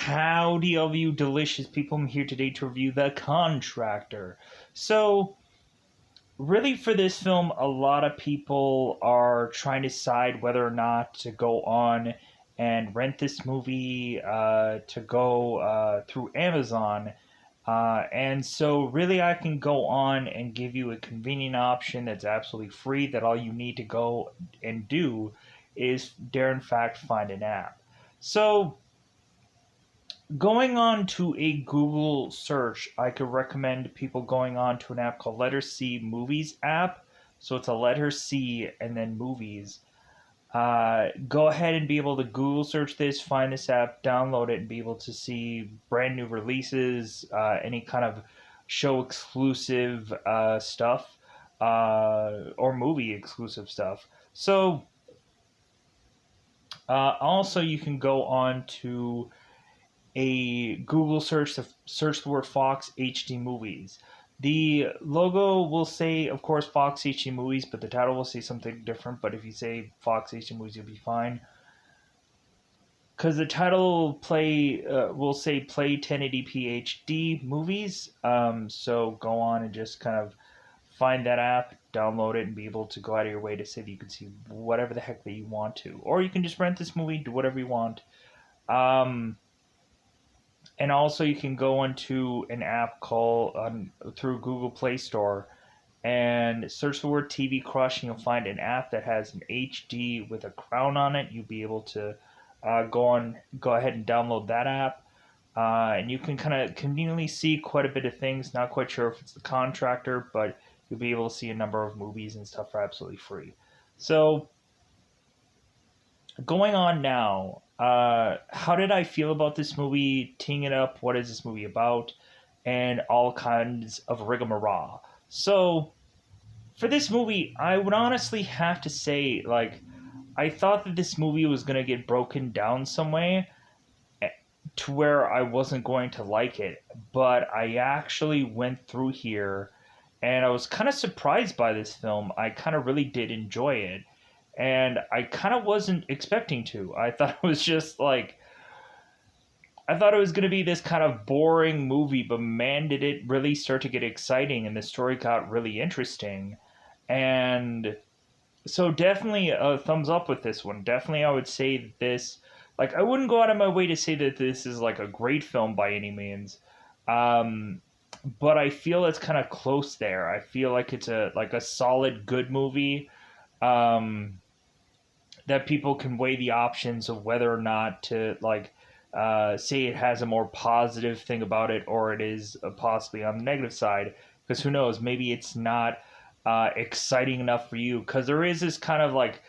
Howdy, all of you delicious people. I'm here today to review The Contractor. So, really, for this film, a lot of people are trying to decide whether or not to go on and rent this movie to go through Amazon. And so, really, I can go on and give you a convenient option that's absolutely free, that all you need to go and do is, dare in fact, find an app. So, going on to a Google search, I could recommend people going on to an app called Letter C Movies app. So it's a letter C and then movies. Go ahead and be able to Google search this, find this app, download it, and be able to see brand new releases, any kind of show exclusive stuff, or movie exclusive stuff. So, also, you can go on to a Google search to search the word Fox HD Movies. The logo will say, of course, Fox HD Movies, but the title will say something different. But if you say Fox HD Movies, you'll be fine. Because the title will say Play 1080p HD Movies. So go on and just kind of find that app, download it, and be able to go out of your way to say that you can see whatever the heck that you want to. Or you can just rent this movie, do whatever you want. And also, you can go into an app called through Google Play Store and search the word TV Crush, and you'll find an app that has an HD with a crown on it. You'll be able to go ahead and download that app, and you can kind of conveniently see quite a bit of things. Not quite sure if it's the Contractor, but you'll be able to see a number of movies and stuff for absolutely free. So, going on now, how did I feel about this movie? Teeing it up, what is this movie about? And all kinds of rigmarole. So, for this movie, I would honestly have to say, like, I thought that this movie was going to get broken down some way to where I wasn't going to like it. But I actually went through here and I was kind of surprised by this film. I kind of really did enjoy it. And I kind of wasn't expecting to. I thought it was just like, I thought it was going to be this kind of boring movie, but man, did it really start to get exciting and the story got really interesting. And so, definitely a thumbs up with this one. Definitely, I would say that this, like, I wouldn't go out of my way to say that this is like a great film by any means. Um, but I feel it's kind of close there. I feel like it's a solid good movie. Um, that people can weigh the options of whether or not to say it has a more positive thing about it or it is possibly on the negative side, because who knows, maybe it's not exciting enough for you, because there is this kind of like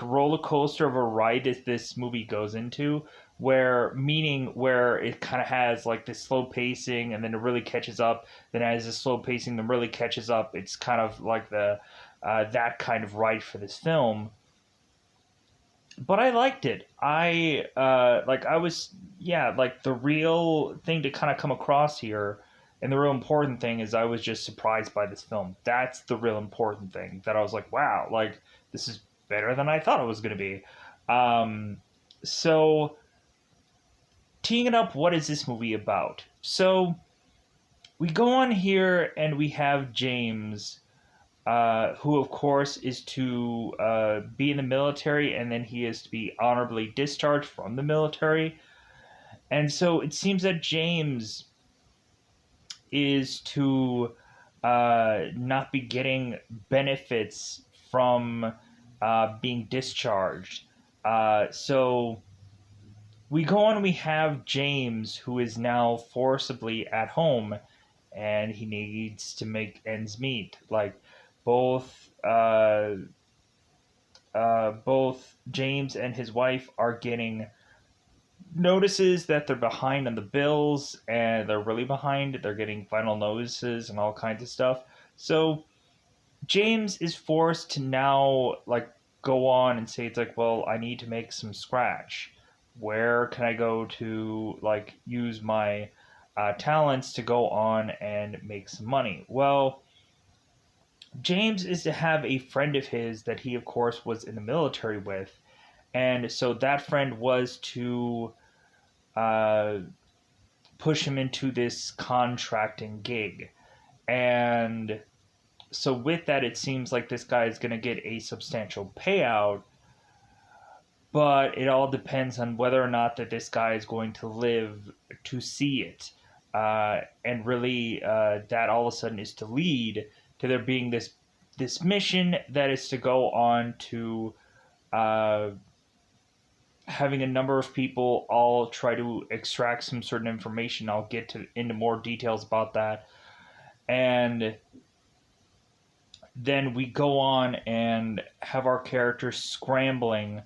roller coaster of a ride that this movie goes into, where it kind of has like this slow pacing and then it really catches up, then as this slow pacing then really catches up. It's kind of like the that kind of ride for this film, but I liked it. I was, yeah, like the real thing to kind of come across here, and the real important thing is I was just surprised by this film. That's the real important thing, that I was like, wow, like this is better than I thought it was going to be. So, teeing it up, what is this movie about? So we go on here and we have James, who of course is to be in the military, and then he is to be honorably discharged from the military. And so it seems that James is to not be getting benefits from being discharged. So we go on, we have James, who is now forcibly at home, and he needs to make ends meet. Like, both both James and his wife are getting notices that they're behind on the bills, and they're really behind. They're getting final notices and all kinds of stuff. So James is forced to now like go on and say, it's like, well, I need to make some scratch. Where can I go to like use my talents to go on and make some money? Well, James is to have a friend of his that he, of course, was in the military with. And so that friend was to uh, push him into this contracting gig. And so with that, it seems like this guy is going to get a substantial payout, but it all depends on whether or not that this guy is going to live to see it. And really, that all of a sudden is to lead to there being this mission that is to go on to uh, having a number of people all try to extract some certain information. I'll get into more details about that. And then we go on and have our characters scrambling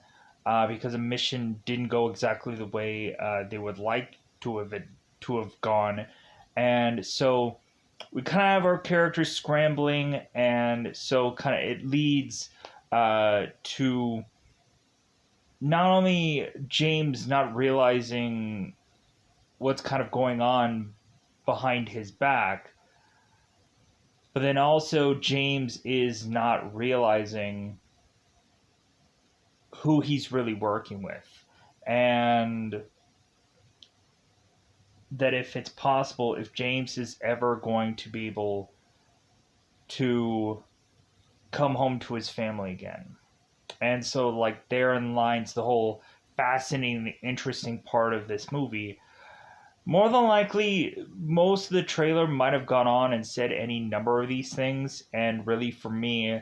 because a mission didn't go exactly the way they would like to have gone, and so we kind of have our characters scrambling, and so kind of it leads to not only James not realizing what's kind of going on behind his back, but then also James is not realizing who he's really working with. And that if it's possible, if James is ever going to be able to come home to his family again. And so, like, therein lies the whole fascinating, interesting part of this movie. More than likely, most of the trailer might have gone on and said any number of these things, and really for me,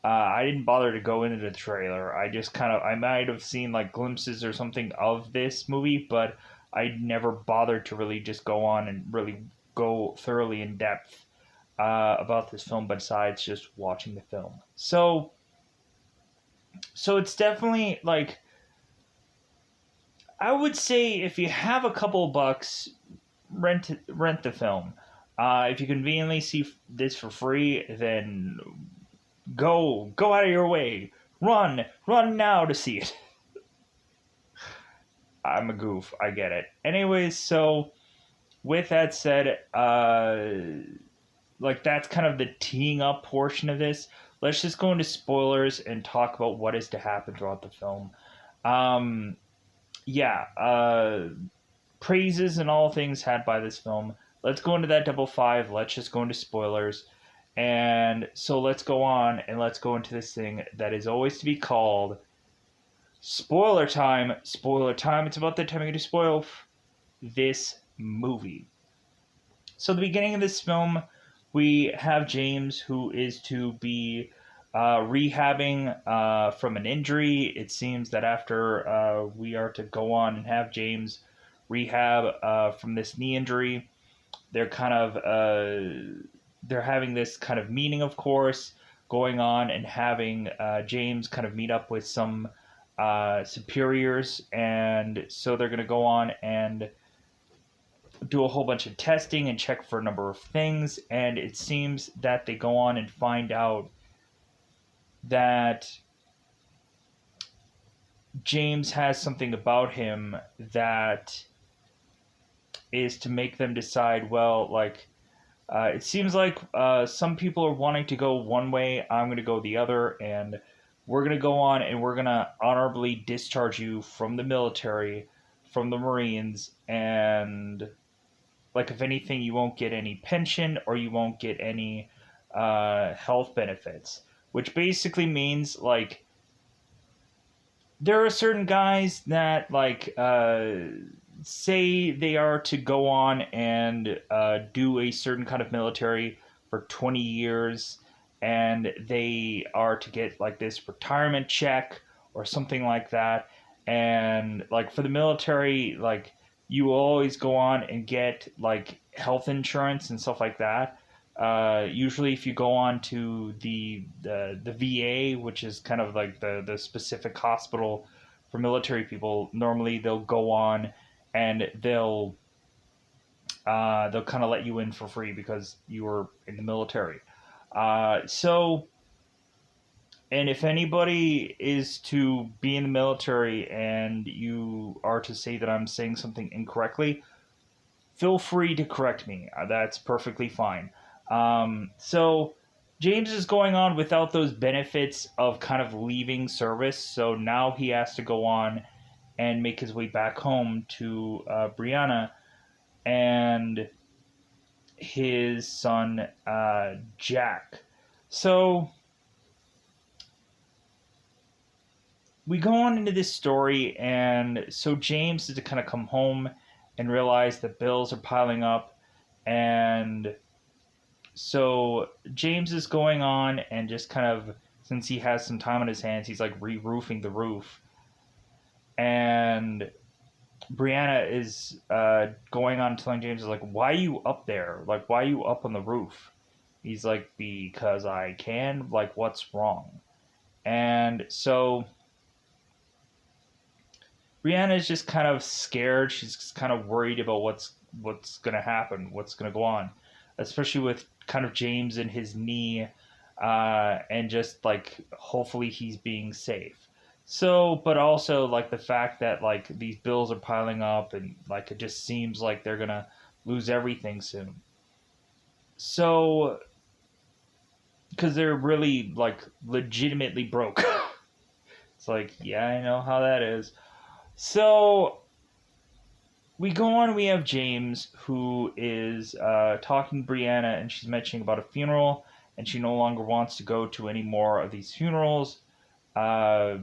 I didn't bother to go into the trailer. I might have seen like glimpses or something of this movie, but I never bothered to really just go on and really go thoroughly in depth about this film besides just watching the film. So it's definitely like, I would say if you have a couple of bucks, rent the film. If you conveniently see this for free, then go out of your way, run now to see it. I'm a goof, I get it. Anyways, so with that said, like that's kind of the teeing up portion of this. Let's just go into spoilers and talk about what is to happen throughout the film. Um, yeah, praises and all things had by this film. Let's go into that double five. Let's just go into spoilers. And so let's go on and let's go into this thing that is always to be called spoiler time. Spoiler time. It's about the time I get to spoil this movie. So the beginning of this film, we have James, who is to be rehabbing from an injury. It seems that after we are to go on and have James rehab from this knee injury, they're kind of they're having this kind of meeting, of course, going on and having James kind of meet up with some superiors, and so they're going to go on and do a whole bunch of testing and check for a number of things, and it seems that they go on and find out that James has something about him that is to make them decide, well, like, it seems like some people are wanting to go one way, I'm going to go the other, and we're going to go on and we're going to honorably discharge you from the military, from the Marines, and like, if anything, you won't get any pension or you won't get any health benefits, which basically means, like, there are certain guys that, like, say they are to go on and do a certain kind of military for 20 years, and they are to get, like, this retirement check or something like that. And, like, for the military, like, you will always go on and get, like, health insurance and stuff like that. Usually if you go on to the VA, which is kind of like the specific hospital for military people, normally they'll go on and they'll kind of let you in for free because you were in the military. And if anybody is to be in the military and you are to say that I'm saying something incorrectly, feel free to correct me. That's perfectly fine. So James is going on without those benefits of kind of leaving service. So now he has to go on and make his way back home to Brianna and his son Jack. So we go on into this story, and so James is to kind of come home and realize that bills are piling up, and so James is going on and just kind of, since he has some time on his hands, he's like re-roofing the roof, and Brianna is going on telling James like, "Why are you up there? Like, why are you up on the roof?" He's like, "Because I can. Like, what's wrong?" And so Brianna is just kind of scared. She's kind of worried about what's gonna happen, what's gonna go on, especially with kind of James and his knee, and just like hopefully he's being safe. So, but also like the fact that like these bills are piling up and like it just seems like they're gonna lose everything soon. So, because they're really like legitimately broke. It's like, yeah, I know how that is. So we go on. We have James who is talking to Brianna, and she's mentioning about a funeral, and she no longer wants to go to any more of these funerals. Uh,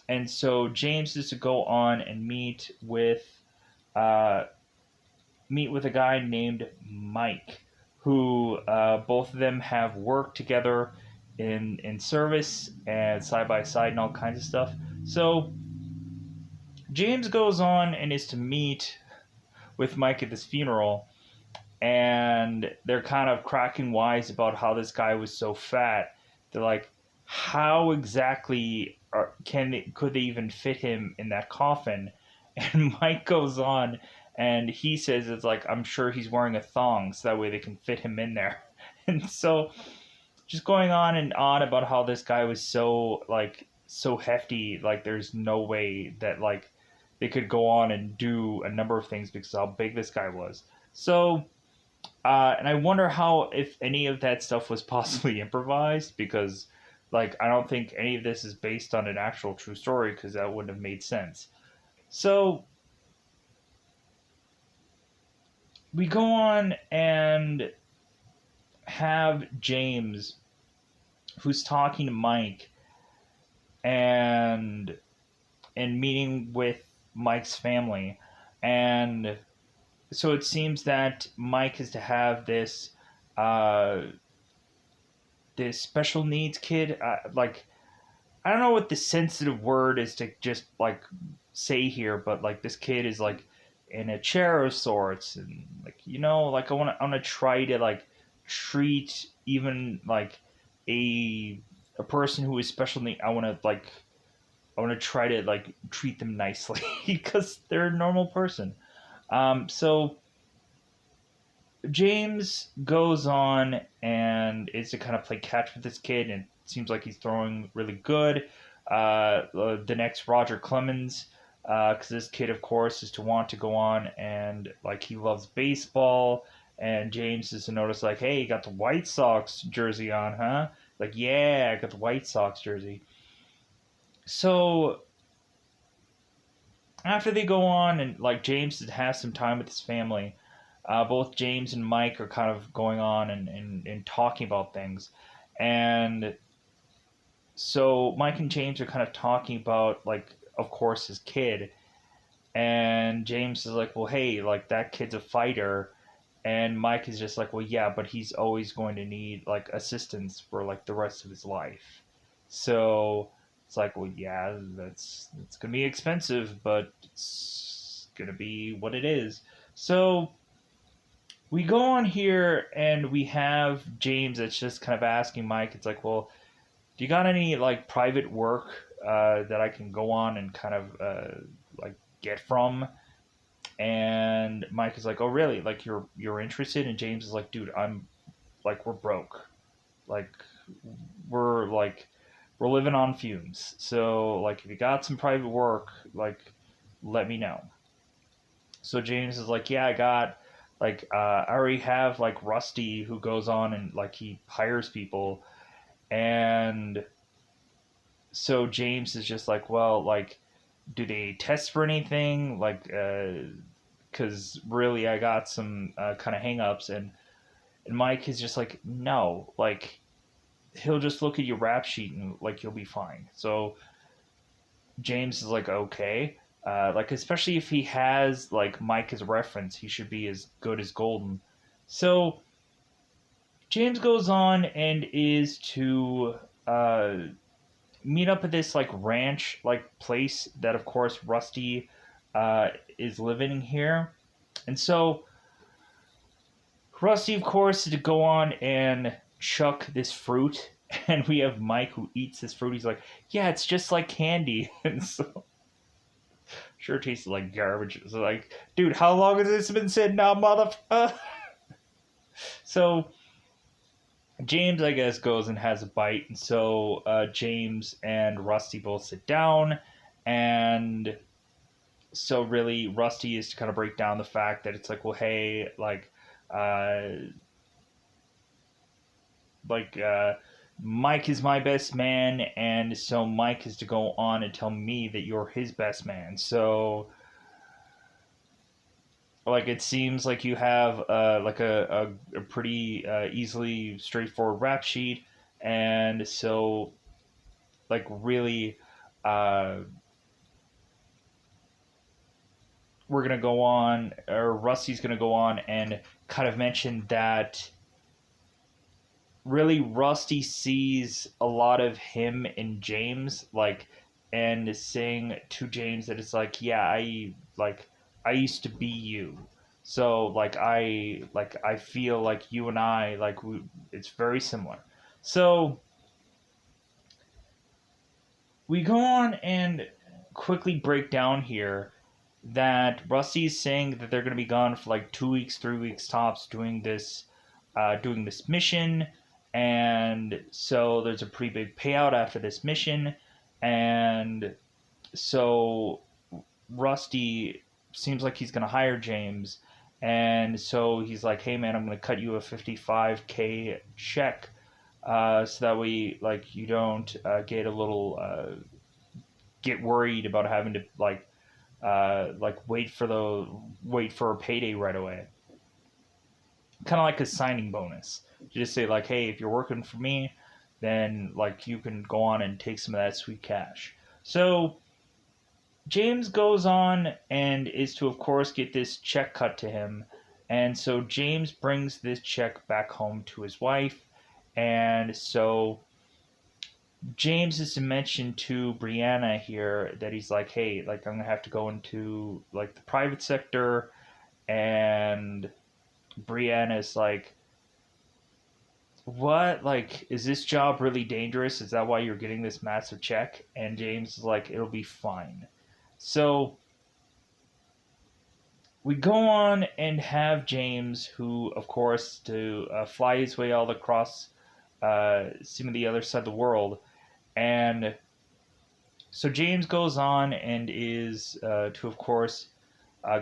and so James is to go on and uh, meet with a guy named Mike, who both of them have worked together in service and side by side and all kinds of stuff. So James goes on and is to meet with Mike at this funeral, and they're kind of cracking wise about how this guy was so fat. They're like, how exactly could they even fit him in that coffin? And Mike goes on and he says it's like, I'm sure he's wearing a thong so that way they can fit him in there. And so just going on and on about how this guy was so like so hefty, like there's no way that like they could go on and do a number of things because of how big this guy was. So and I wonder how, if any of that stuff was possibly improvised, because like I don't think any of this is based on an actual true story, because that wouldn't have made sense. So we go on and have James, who's talking to Mike, and meeting with Mike's family, and so it seems that Mike is to have uh, this special needs kid. Like I don't know what the sensitive word is to just like say here, but like this kid is like in a chair of sorts, and like like I want to try to like treat even like a person who is special need. I want to try to like treat them nicely because they're a normal person. So James goes on and is to kind of play catch with this kid, and it seems like he's throwing really good. The next Roger Clemens, because this kid, of course, is to want to go on and like he loves baseball, and James is to notice like, hey, you got the White Sox jersey on, huh? Like, yeah, I got the White Sox jersey. So after they go on and like James has some time with his family, both James and Mike are kind of going on and talking about things. And so Mike and James are kind of talking about, like, of course, his kid. And James is like, well, hey, like, that kid's a fighter. And Mike is just like, well, yeah, but he's always going to need, like, assistance for, like, the rest of his life. So it's like, well, yeah, it's going to be expensive, but it's going to be what it is. So we go on here and we have James that's just kind of asking Mike, it's like, well, do you got any like private work that I can go on and kind of like get from? And Mike is like, oh really? Like you're interested? And James is like, dude, I'm like, we're broke. Like we're like we're living on fumes. So like if you got some private work, like let me know. So James is like, yeah, I got like I already have like Rusty who goes on and like he hires people, and so James is just like, well, like do they test for anything? Like, because really, I got some kind of hangups, and Mike is just like, no, like he'll just look at your rap sheet and like you'll be fine. So James is like, okay. Like especially if he has like Mike as a reference, he should be as good as Golden. So James goes on and is to uh, meet up at this like ranch like place that of course Rusty uh, is living here, and so Rusty of course is to go on and chuck this fruit, and we have Mike who eats this fruit. He's like, yeah, it's just like candy, and so sure tastes like garbage. It's like, dude, how long has this been sitting out, motherfucker? So James, I guess, goes and has a bite, and so James and Rusty both sit down, and so really Rusty is to kind of break down the fact that it's like, well, hey, uh, like Mike is my best man, and so Mike is to go on and tell me that you're his best man. So like it seems like you have like a pretty easily straightforward rap sheet, and so like really uh, we're gonna go on, or Rusty's gonna go on and kind of mention that really Rusty sees a lot of him in James, like, and saying to James that it's like, yeah, I used to be you. So I feel like you and I it's very similar. So we go on and quickly break down here that Rusty's saying that they're going to be gone for like 2 weeks, 3 weeks tops, doing this mission, and so there's a pretty big payout after this mission, and so Rusty seems like he's going to hire James, and so he's like, "Hey man, I'm going to cut you a 55K check, so that way like you don't get a little get worried about having to wait for a payday right away. Kind of like a signing bonus. You just say like, hey, if you're working for me, then like you can go on and take some of that sweet cash. So James goes on and is to of course get this check cut to him, and so James brings this check back home to his wife, and so James is to mention to Brianna here that he's like, hey, like I'm gonna have to go into like the private sector, and Brianna's like, what? Like, is this job really dangerous? Is that why you're getting this massive check? And James is like, it'll be fine. So we go on and have James, who, of course, to fly his way all across some of the other side of the world, and so James goes on and is to, of course,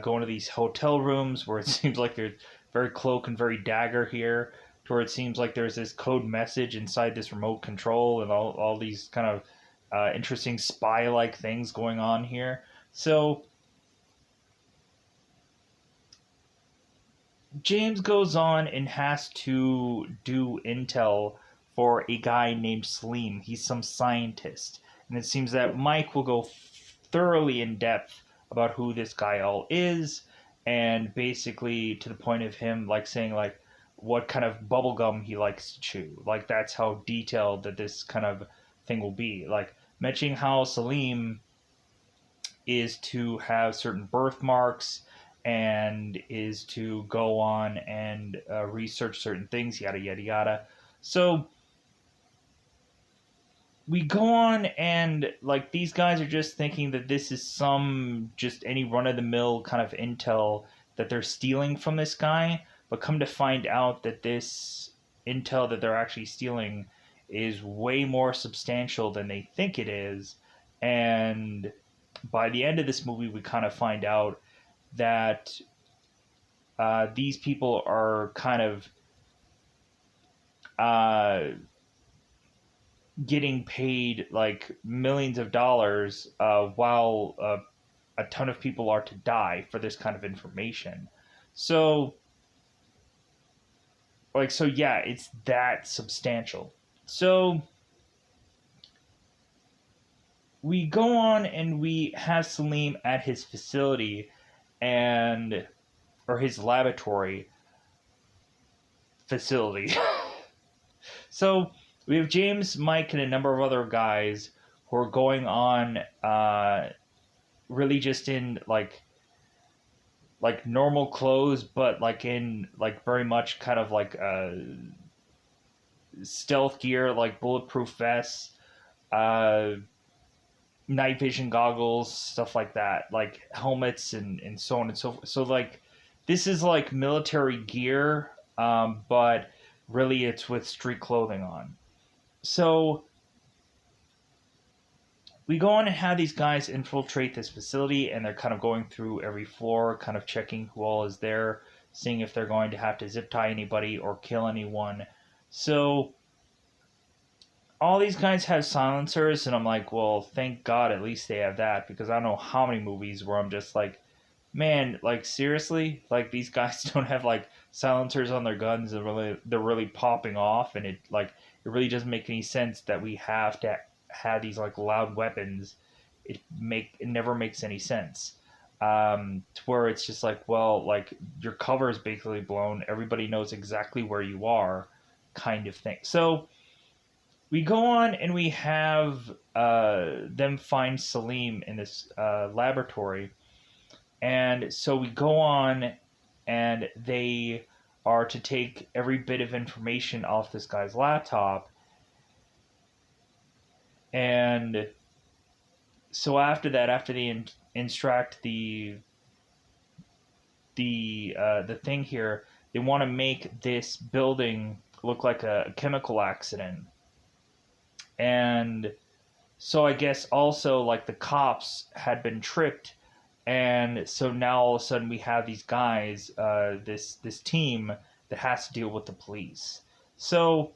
go into these hotel rooms where it seems like there's very cloak and very dagger here, to where it seems like there's this code message inside this remote control and all these kind of interesting spy-like things going on here. So James goes on and has to do intel for a guy named Salim. He's some scientist. And it seems that Mike will go thoroughly in depth about who this guy all is, and basically to the point of him like saying like what kind of bubblegum he likes to chew. Like that's how detailed that this kind of thing will be. Like mentioning how Salim is to have certain birthmarks and is to go on and research certain things, yada yada yada. So we go on and like these guys are just thinking that this is some just any run of the mill kind of intel that they're stealing from this guy, but come to find out that this intel that they're actually stealing is way more substantial than they think it is. And by the end of this movie, we kind of find out that these people are kind of uh, getting paid like millions of dollars while a ton of people are to die for this kind of information. So, so yeah, it's that substantial. So we go on and we have Salim at his facility and or his laboratory facility. So we have James, Mike, and a number of other guys who are going on really just in like normal clothes, but like in like very much kind of like stealth gear, like bulletproof vests, uh, night vision goggles, stuff like that, like helmets and so on and so forth. So like this is like military gear, but really it's with street clothing on. So we go on and have these guys infiltrate this facility, and they're kind of going through every floor, kind of checking who all is there, seeing if they're going to have to zip tie anybody or kill anyone. So all these guys have silencers, and I'm like, well, thank God at least they have that, because I don't know how many movies where I'm just like, man, like seriously, like these guys don't have like silencers on their guns, and they're really popping off, and it really doesn't make any sense that we have to have these like loud weapons. It never makes any sense. To where it's just like, well, like your cover is basically blown, everybody knows exactly where you are, kind of thing. So we go on and we have them find Salim in this laboratory. And so we go on and they are to take every bit of information off this guy's laptop. And so after that, after they instruct the thing here, they want to make this building look like a chemical accident. And so I guess also like the cops had been tripped, and so now all of a sudden we have these guys, this team that has to deal with the police. So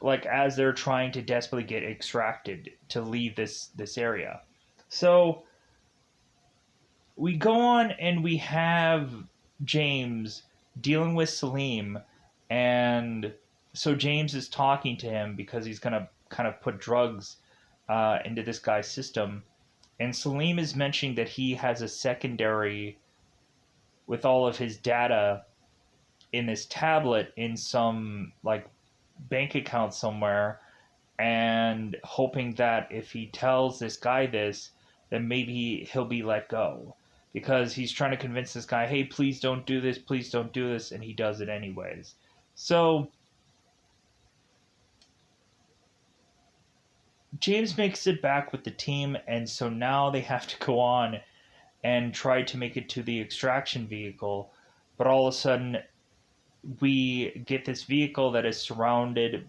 like as they're trying to desperately get extracted to leave this area. So we go on and we have James dealing with Salim, and so James is talking to him because he's gonna kind of put drugs into this guy's system, and Salim is mentioning that he has a secondary with all of his data in this tablet in some like bank account somewhere, and hoping that if he tells this guy this, then maybe he'll be let go. Because he's trying to convince this guy, hey, please don't do this, and he does it anyways. So James makes it back with the team, and so now they have to go on and try to make it to the extraction vehicle. But all of a sudden, we get this vehicle that is surrounded,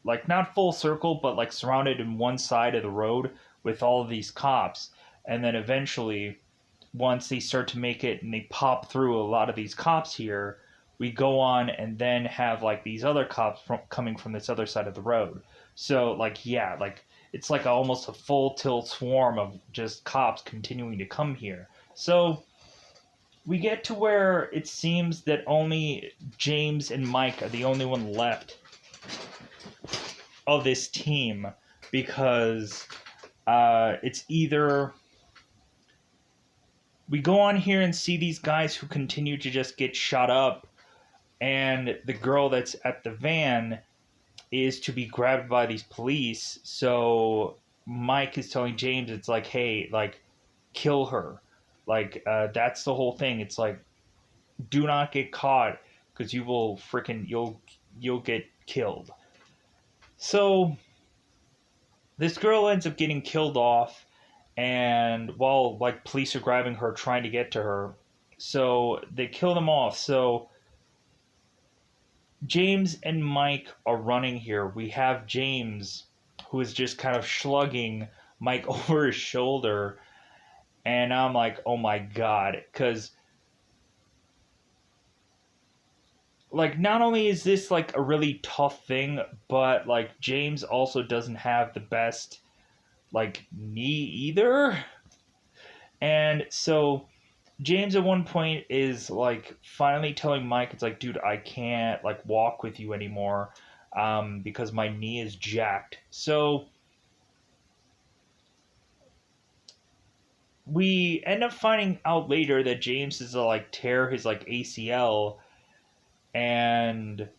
like not full circle, but like surrounded in one side of the road with all of these cops. And then eventually, once they start to make it and they pop through a lot of these cops here, we go on and then have like these other cops coming from this other side of the road. So like yeah, like it's like almost a full tilt swarm of just cops continuing to come here. So we get to where it seems that only James and Mike are the only one left of this team, because it's either we go on here and see these guys who continue to just get shot up, and the girl that's at the van is to be grabbed by these police. So Mike is telling James, it's like, hey, like, kill her. Like, that's the whole thing. It's like, do not get caught, because you will freaking you'll get killed. So this girl ends up getting killed off, and while like police are grabbing her, trying to get to her, so they kill them off. So James and Mike are running here. We have James, who is just kind of slugging Mike over his shoulder, and I'm like, oh my god, because like not only is this like a really tough thing, but like James also doesn't have the best like knee either. And so James at one point is like finally telling Mike, it's like, dude, I can't like walk with you anymore because my knee is jacked. So we end up finding out later that James is to like tear his like ACL, and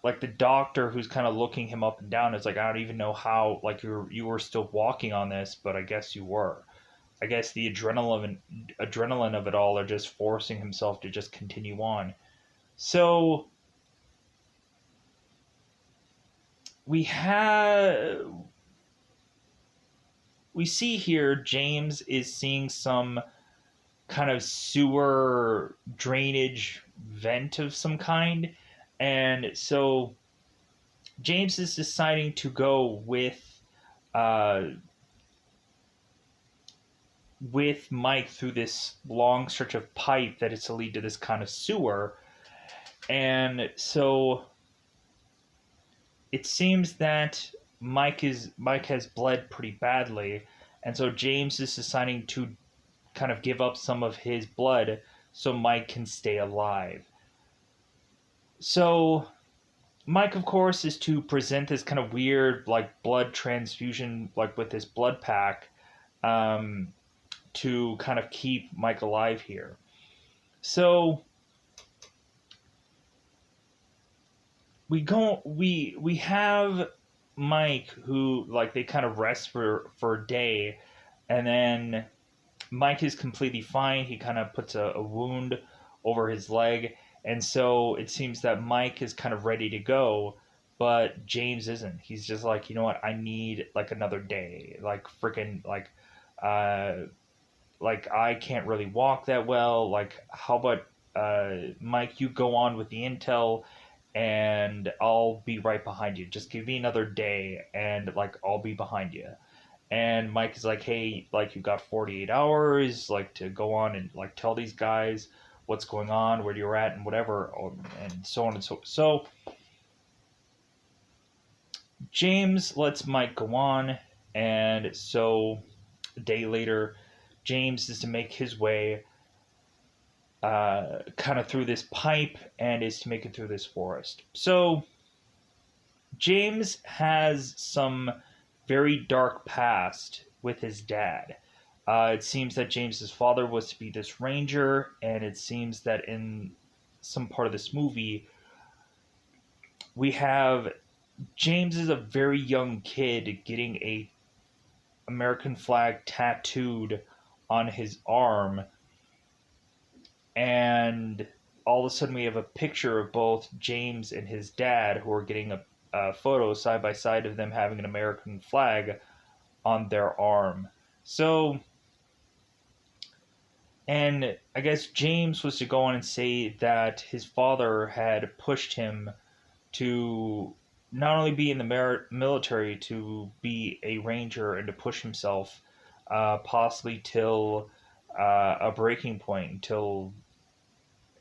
like the doctor who's kind of looking him up and down is like, I don't even know how like you were still walking on this, but I guess you were. I guess the adrenaline of it all are just forcing himself to just continue on. So we have we see here James is seeing some kind of sewer drainage vent of some kind, and so James is deciding to go uh, with Mike through this long stretch of pipe that is to lead to this kind of sewer. And so it seems that Mike has bled pretty badly, and so James is deciding to kind of give up some of his blood so Mike can stay alive. So Mike, of course, is to present this kind of weird like blood transfusion, like with this blood pack, um, to kind of keep Mike alive here. So we have Mike who like they kind of rest for a day, and then Mike is completely fine. He kind of puts a wound over his leg, and so it seems that Mike is kind of ready to go, but James isn't. He's just like, you know what, I need like another day, like freaking uh like I can't really walk that well. Like, how about Mike, you go on with the intel, and I'll be right behind you. Just give me another day, and like I'll be behind you. And Mike is like, hey, like you got 48 hours, like to go on and like tell these guys what's going on, where you're at, and whatever, and so on and so. So James lets Mike go on, and so a day later, James is to make his way kind of through this pipe and is to make it through this forest. So James has some very dark past with his dad. It seems that James's father was to be this ranger, and it seems that in some part of this movie, we have James is a very young kid getting a American flag tattooed on his arm, and all of a sudden we have a picture of both James and his dad who are getting a photo side by side of them having an American flag on their arm. So, and I guess James was to go on and say that his father had pushed him to not only be in the military, to be a ranger and to push himself possibly till a breaking point,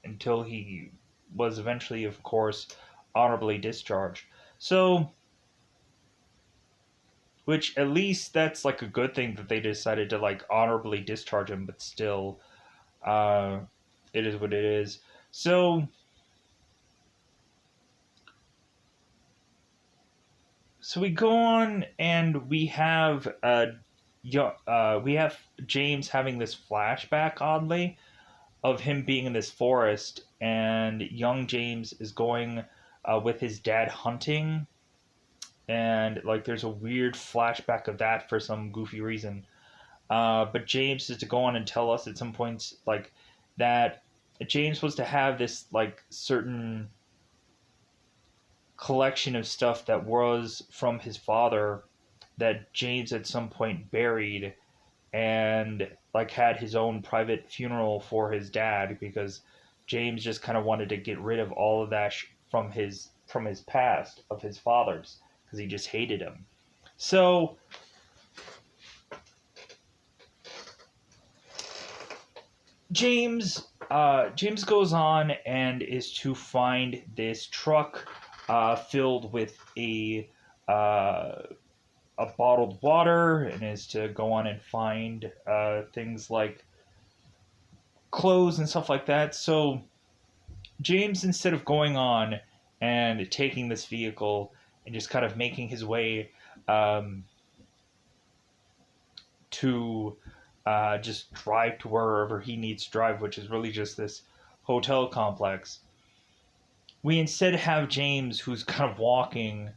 until he was eventually, of course, honorably discharged. So, which at least that's like a good thing that they decided to like honorably discharge him, but still, uh, it is what it is. So, so we go on and we have James having this flashback, oddly, of him being in this forest, and young James is going with his dad hunting, and like there's a weird flashback of that for some goofy reason. But James is to go on and tell us at some points like that James was to have this like certain collection of stuff that was from his father that James at some point buried, and like had his own private funeral for his dad because James just kind of wanted to get rid of all of that from his past of his father's because he just hated him. So James James goes on and is to find this truck filled with uh, a bottled water, and is to go on and find things like clothes and stuff like that. So James, instead of going on and taking this vehicle and just kind of making his way um, to just drive to wherever he needs to drive, which is really just this hotel complex, we instead have James, who's kind of walking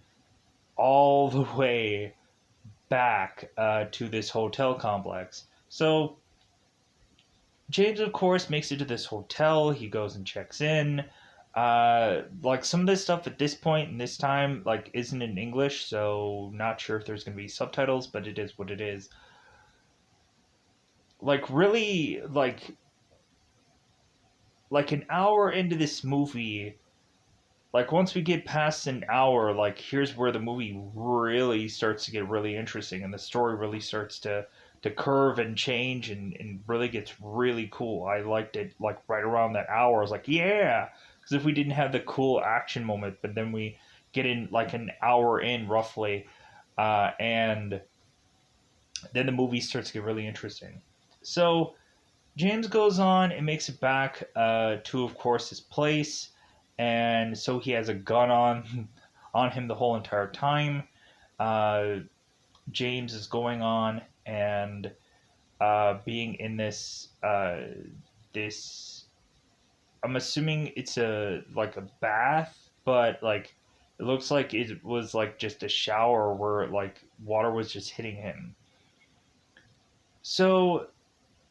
all the way back to this hotel complex. So James, of course, makes it to this hotel. He goes and checks in. Like some of this stuff at this point and this time, like isn't in English, so not sure if there's gonna be subtitles, but it is what it is. Like really, like an hour into this movie, like once we get past an hour, like here's where the movie really starts to get really interesting, and the story really starts to curve and change, and really gets really cool. I liked it like right around that hour. I was like, yeah, because if we didn't have the cool action moment, but then we get in like an hour in roughly, and then the movie starts to get really interesting. So James goes on and makes it back to, of course, his place, and so he has a gun on on him the whole entire time. Uh, James is going on and being in this. I'm assuming it's a like a bath, but like it looks like it was like just a shower where like water was just hitting him. So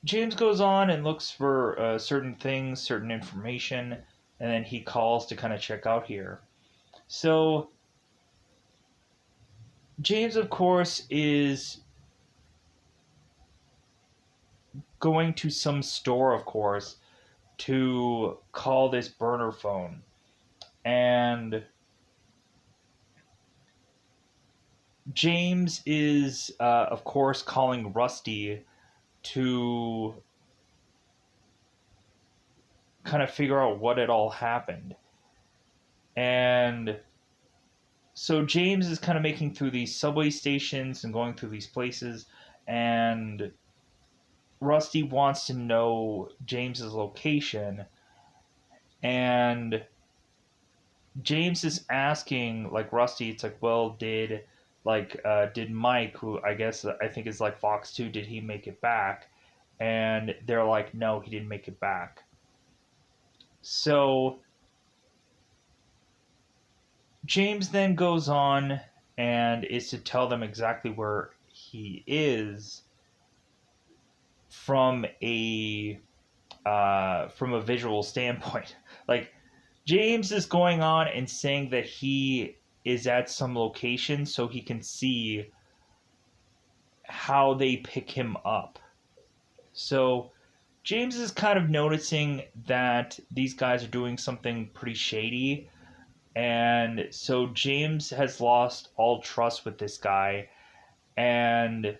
James goes on and looks for certain things, certain information, and then he calls to kind of check out here. So James, of course, is going to some store, of course, to call this burner phone. And James is, of course, calling Rusty to kind of figure out what had all happened. And so James is kind of making through these subway stations and going through these places, and Rusty wants to know James's location, and James is asking like Rusty, it's like, well, did Mike, who I guess I think is like Fox 2, did he make it back? And they're like, no, he didn't make it back. So James then goes on and is to tell them exactly where he is from a visual standpoint. Like James is going on and saying that he is at some location so he can see how they pick him up. So James is kind of noticing that these guys are doing something pretty shady, and so James has lost all trust with this guy, and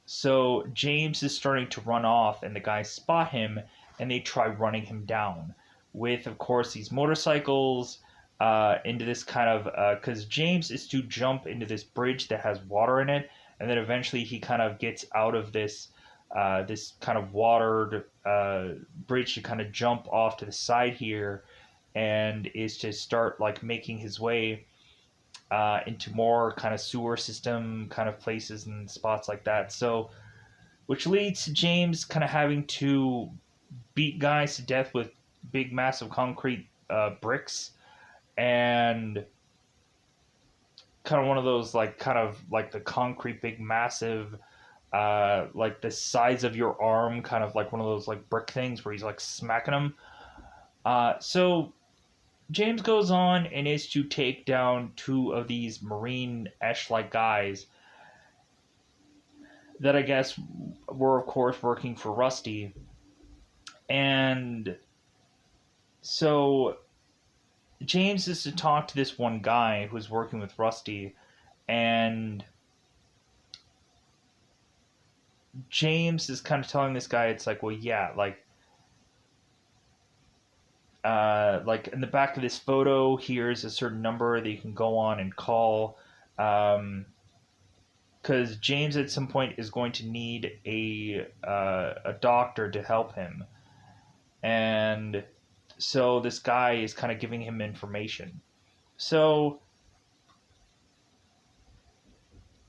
so James is starting to run off, and the guys spot him, and they try running him down with, of course, these motorcycles into this kind of because James is to jump into this bridge that has water in it, and then eventually he kind of gets out of this kind of watered bridge to kind of jump off to the side here, and is to start like making his way into more kind of sewer system kind of places and spots like that. So, which leads to James kind of having to beat guys to death with big, massive concrete bricks, and kind of one of those like kind of like the concrete big massive like the size of your arm, kind of like one of those like brick things where he's like smacking them. So James goes on and is to take down two of these marine-esh like guys that I guess were, of course, working for Rusty. And so James is to talk to this one guy who's working with Rusty, and James is kind of telling this guy, it's like, well, yeah, like, like in the back of this photo, here's a certain number that you can go on and call. Because James at some point is going to need a doctor to help him, and so this guy is kind of giving him information. So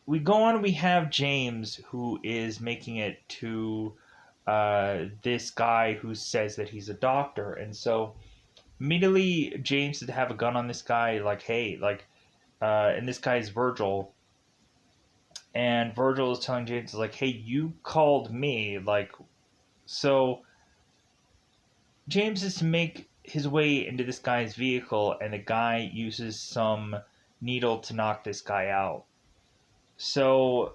we go on. We have James who is making it to this guy who says that he's a doctor, and so immediately James would have a gun on this guy, like, hey, like, and this guy is Virgil, and Virgil is telling James, like, hey, you called me, like, so James is to make his way into this guy's vehicle, and the guy uses some needle to knock this guy out. So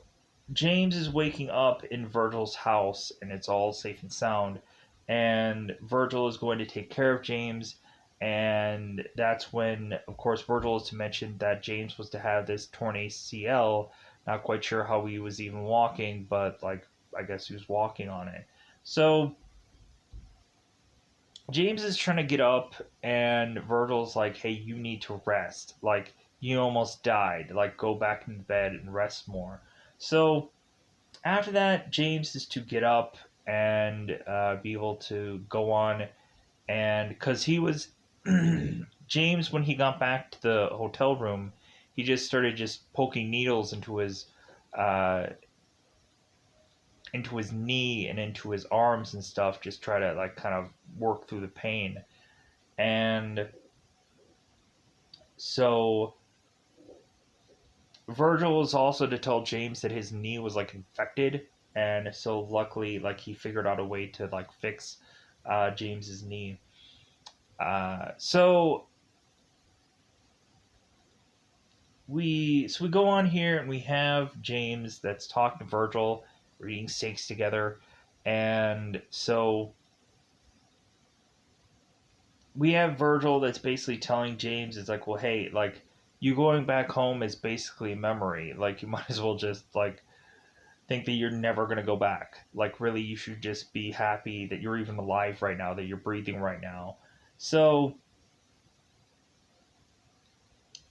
James is waking up in Virgil's house, and it's all safe and sound. And Virgil is going to take care of James, and that's when, of course, Virgil is to mention that James was to have this torn ACL. Not quite sure how he was even walking, but like I guess he was walking on it. So James is trying to get up, and Virgil's like, "Hey, you need to rest. Like you almost died. Like go back in bed and rest more." So after that, James is to get up and be able to go on, and because he was James, when he got back to the hotel room, he just started just poking needles uh, into his knee and into his arms and stuff, just try to like kind of work through the pain. And so Virgil is also to tell James that his knee was like infected, and so luckily, like he figured out a way to like fix James's knee. So we go on here, and we have James that's talking to Virgil. We're eating steaks together, and so we have Virgil that's basically telling James, it's like, well, hey, like you going back home is basically a memory. Like you might as well just like think that you're never going to go back. Like, really, you should just be happy that you're even alive right now, that you're breathing right now. So,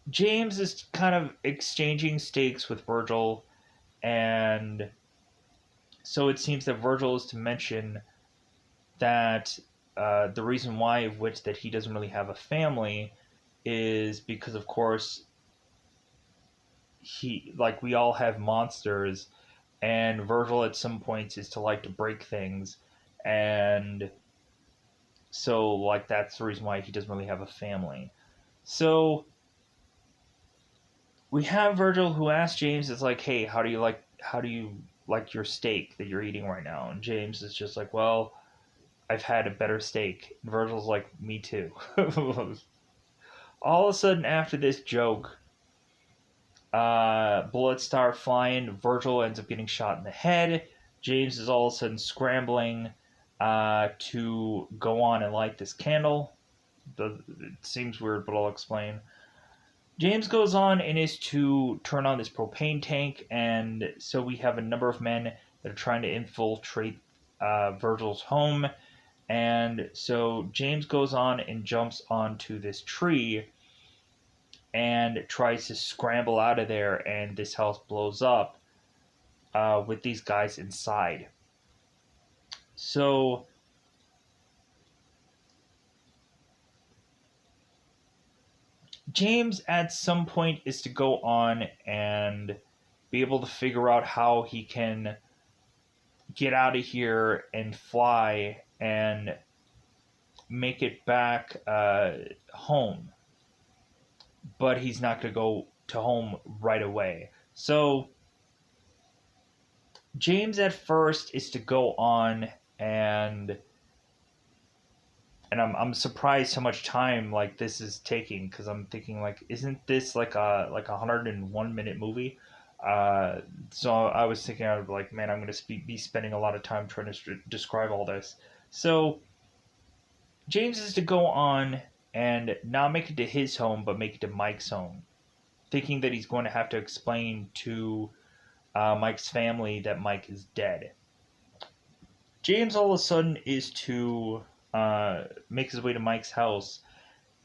James is kind of exchanging stakes with Virgil, and so it seems that Virgil is to mention that the reason why of which that he doesn't really have a family is because, of course, he like we all have monsters, and Virgil at some points is to like to break things, and so like that's the reason why he doesn't really have a family. So we have Virgil who asks James, it's like, hey, how do you like your steak that you're eating right now? And James is just like, well, I've had a better steak. And Virgil's like, me too. All of a sudden after this joke, bullets start flying. Virgil ends up getting shot in the head. James is all of a sudden scrambling to go on and light this candle. It seems weird, but I'll explain. James goes on and is to turn on this propane tank, and so we have a number of men that are trying to infiltrate Virgil's home. And so James goes on and jumps onto this tree and tries to scramble out of there, and this house blows up with these guys inside. So James at some point is to go on and be able to figure out how he can get out of here and fly and make it back home. But he's not going to go to home right away. So James at first is to go on and I'm surprised how much time like this is taking, because I'm thinking like, isn't this like a 101-minute movie? So I was thinking, I was like, man, I'm going to be spending a lot of time trying to describe all this. So James is to go on and not make it to his home, but make it to Mike's home, thinking that he's going to have to explain to Mike's family that Mike is dead. James all of a sudden is to makes his way to Mike's house,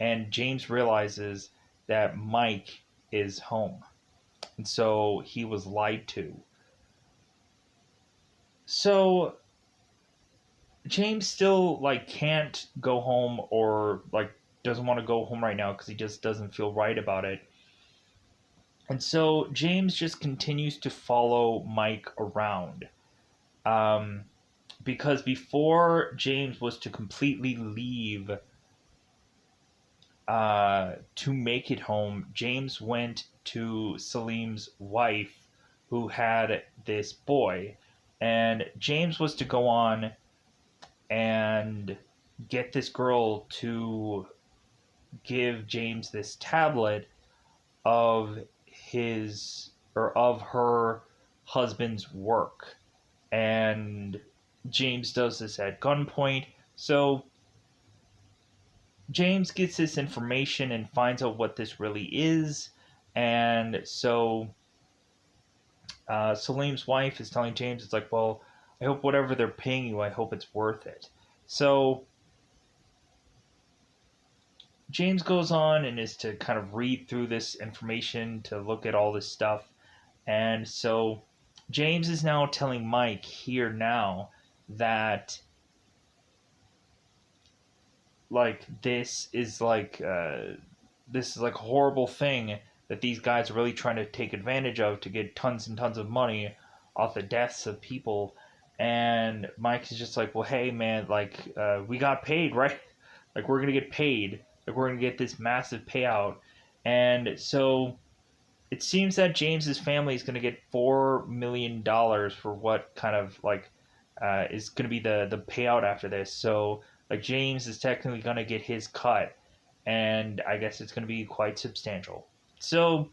and James realizes that Mike is home, and so he was lied to. So James still like can't go home, or like doesn't want to go home right now because he just doesn't feel right about it. And so James just continues to follow Mike around. Um, because before James was to completely leave to make it home, James went to Salim's wife, who had this boy. And James was to go on and get this girl to give James this tablet of his or of her husband's work. And James does this at gunpoint. So James gets this information and finds out what this really is. And so Salim's wife is telling James, it's like, well, I hope whatever they're paying you, I hope it's worth it. So James goes on and is to kind of read through this information to look at all this stuff. And so James is now telling Mike here now that like this is like a horrible thing that these guys are really trying to take advantage of to get tons and tons of money off the deaths of people. And Mike is just like, well, hey man, like we got paid, right? Like we're gonna get paid, like we're gonna get this massive payout. And so it seems that James's family is going to get $4 million for what kind of like is going to be the payout after this. So like James is technically going to get his cut, and I guess it's going to be quite substantial. So,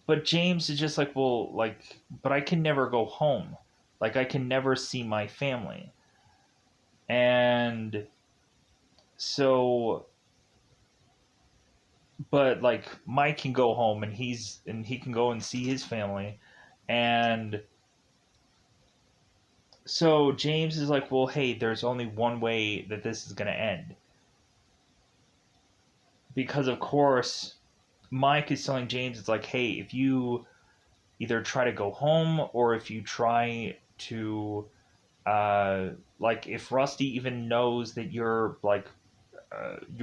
but James is just like, well, like, but I can never go home. Like I can never see my family, and so but like Mike can go home and he can go and see his family. And so James is like, well, hey, there's only one way that this is going to end. Because of course Mike is telling James, it's like, hey, if you either try to go home, or if you try to like if Rusty even knows that you're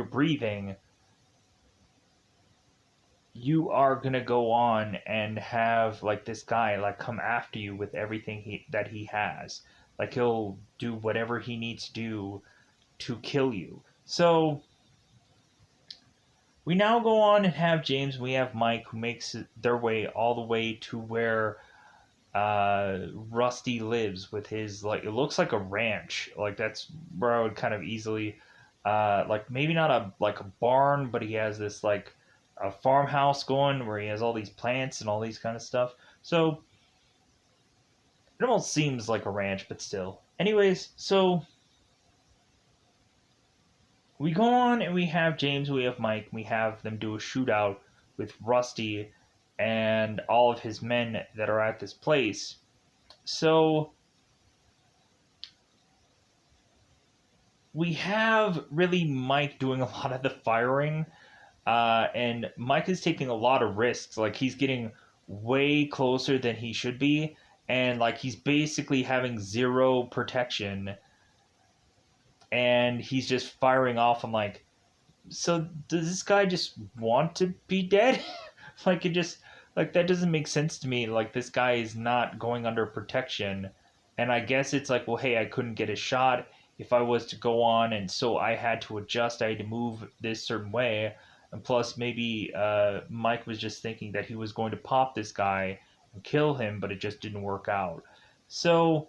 breathing, you are gonna go on and have like this guy like come after you with everything that he has. Like he'll do whatever he needs to do to kill you. So we now go on and have James. We have Mike who makes their way all the way to where Rusty lives with his like it looks like a ranch. Like that's where I would kind of easily like maybe not a like a barn, but he has this like a farmhouse going where he has all these plants and all these kind of stuff. So it almost seems like a ranch, but still. Anyways, so we go on and we have James, we have Mike, we have them do a shootout with Rusty and all of his men that are at this place. So we have really Mike doing a lot of the firing, and Mike is taking a lot of risks. Like he's getting way closer than he should be, and like he's basically having zero protection, and he's just firing off. I'm like, so does this guy just want to be dead? Like it just like that doesn't make sense to me. Like this guy is not going under protection, and I guess it's like, well, hey, I couldn't get a shot if I was to go on, and so I had to adjust. I had to move this certain way, and plus maybe Mike was just thinking that he was going to pop this guy and kill him, but it just didn't work out. So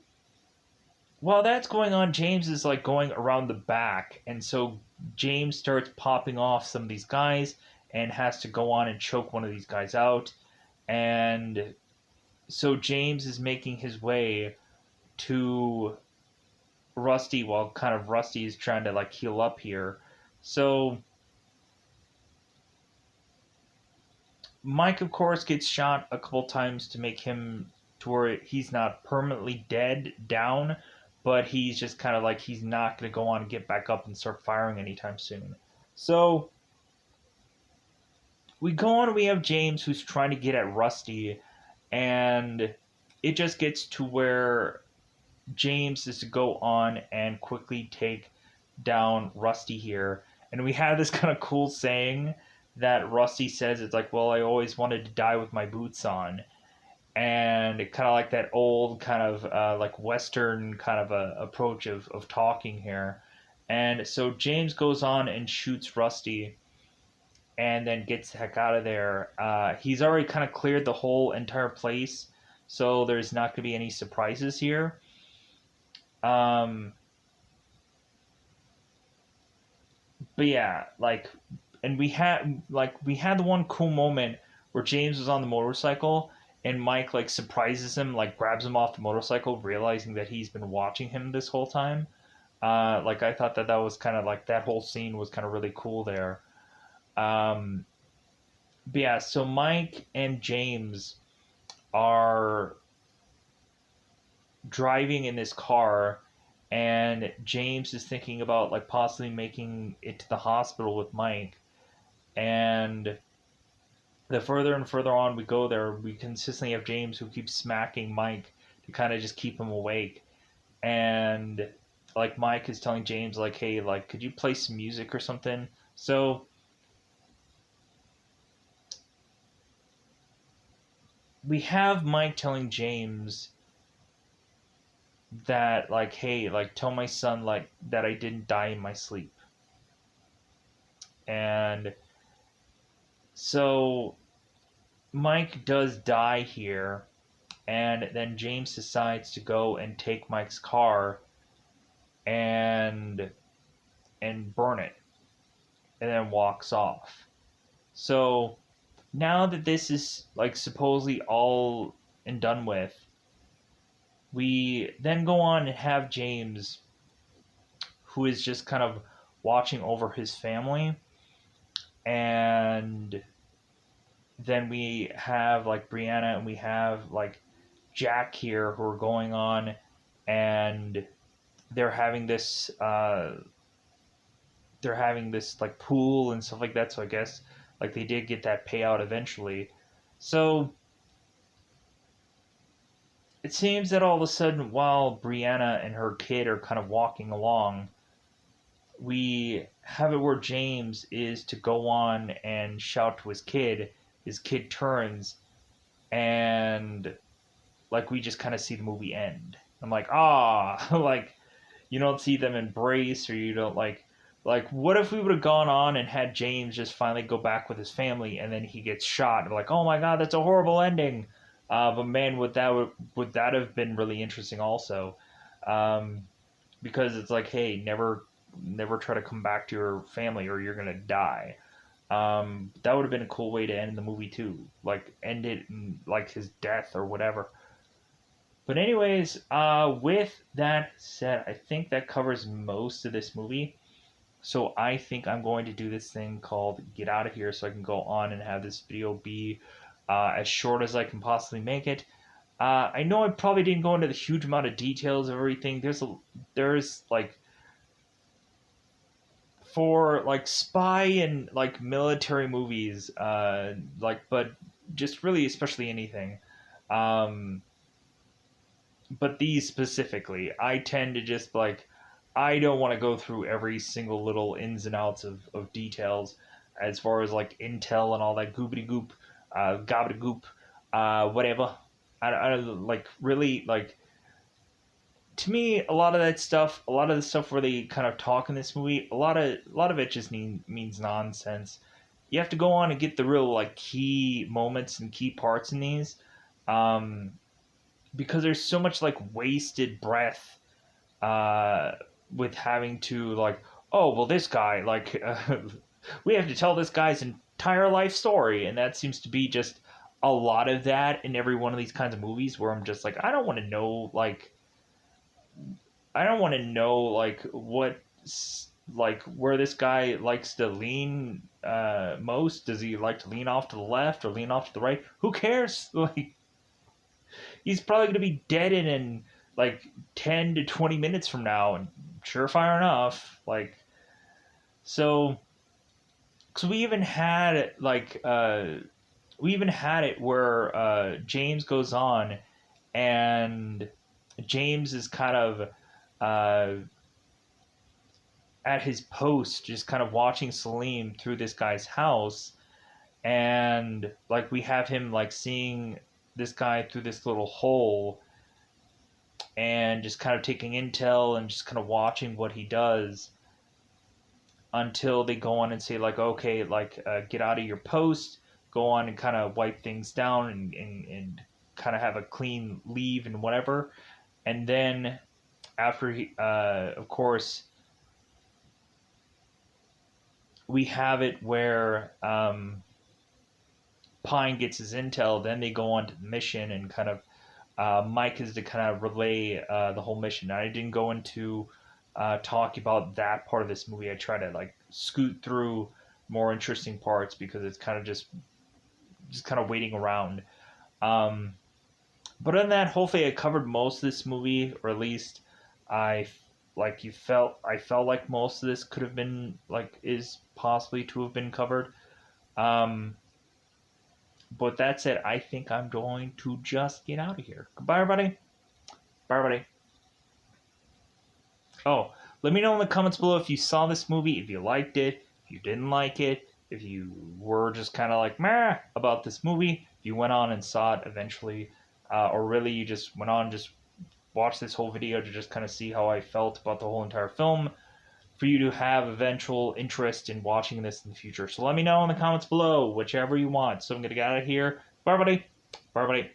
while that's going on, James is like going around the back, and so James starts popping off some of these guys and has to go on and choke one of these guys out. And so James is making his way to Rusty while kind of Rusty is trying to like heal up here. So Mike, of course, gets shot a couple times to make him to where he's not permanently dead down, but he's just kind of like he's not going to go on and get back up and start firing anytime soon. So we go on, we have James who's trying to get at Rusty, and it just gets to where James is to go on and quickly take down Rusty here. And we have this kind of cool saying that Rusty says, it's like, well, I always wanted to die with my boots on. And kind of like that old kind of like Western kind of a approach of talking here. And so James goes on and shoots Rusty and then gets the heck out of there. He's already kind of cleared the whole entire place, so there's not going to be any surprises here. Um, but yeah, like, and we had the one cool moment where James was on the motorcycle and Mike like surprises him, like grabs him off the motorcycle, realizing that he's been watching him this whole time. Like I thought that was kind of like that whole scene was kind of really cool there. Um, but yeah, so Mike and James are driving in this car, and James is thinking about like possibly making it to the hospital with Mike. And the further and further on we go there, we consistently have James who keeps smacking Mike to kind of just keep him awake. And like Mike is telling James like, hey, like could you play some music or something? So we have Mike telling James that like, hey, like tell my son like that I didn't die in my sleep. And so Mike does die here, and then James decides to go and take Mike's car and burn it and then walks off. So now that this is like supposedly all and done with, we then go on and have James, who is just kind of watching over his family, and then we have like Brianna and we have like Jack here who are going on, and they're having this like pool and stuff like that. So I guess like they did get that payout eventually. So it seems that all of a sudden, while Brianna and her kid are kind of walking along, we have it where James is to go on and shout to his kid. His kid turns, and like we just kind of see the movie end. I'm like, like you don't see them embrace, or you don't like what if we would have gone on and had James just finally go back with his family and then he gets shot? I'm like, oh my god, that's a horrible ending. But man, would that have been really interesting also? Um, because it's like, hey, never try to come back to your family or you're gonna die. That would have been a cool way to end the movie too, like end it in like his death or whatever. But anyways, with that said, I think that covers most of this movie. So I think I'm going to do this thing called Get Out of Here so I can go on and have this video be as short as I can possibly make it. I know I probably didn't go into the huge amount of details of everything. There's like for like spy and like military movies, like but just really especially anything. Um, but these specifically, I tend to just like I don't want to go through every single little ins and outs of details as far as like intel and all that goobity goop, gobbity goop, whatever. I like really like to me a lot of that stuff, a lot of the stuff where they kind of talk in this movie, a lot of it just means nonsense. You have to go on and get the real like key moments and key parts in these. Um, because there's so much like wasted breath uh, with having to like, oh well, this guy like we have to tell this guy's entire life story, and that seems to be just a lot of that in every one of these kinds of movies where I'm just like, I don't want to know like what like where this guy likes to lean most. Does he like to lean off to the left or lean off to the right? Who cares? Like he's probably going to be dead in like 10 to 20 minutes from now, and surefire enough, like, so because we even had it where James goes on, and James is kind of uh, at his post, just kind of watching Salim through this guy's house, and like we have him like seeing this guy through this little hole, and just kind of taking intel and just kind of watching what he does until they go on and say like, okay, like get out of your post, go on and kind of wipe things down, and kind of have a clean leave and whatever. And then after he of course we have it where Pine gets his intel, then they go on to the mission, and kind of Mike is to kind of relay the whole mission. Now, I didn't go into talking about that part of this movie. I try to like scoot through more interesting parts because it's kind of just kind of waiting around. Um, but other than that, hopefully I covered most of this movie, or at least I I felt like most of this could have been like is possibly to have been covered. Um, but that said, I think I'm going to just get out of here. Goodbye, everybody. Bye, everybody. Oh, let me know in the comments below if you saw this movie, if you liked it, if you didn't like it, if you were just kind of like meh about this movie, if you went on and saw it eventually, or really you just went on and just watched this whole video to just kind of see how I felt about the whole entire film, for you to have eventual interest in watching this in the future. So let me know in the comments below, whichever you want. So I'm going to get out of here. Bye, everybody. Bye, everybody.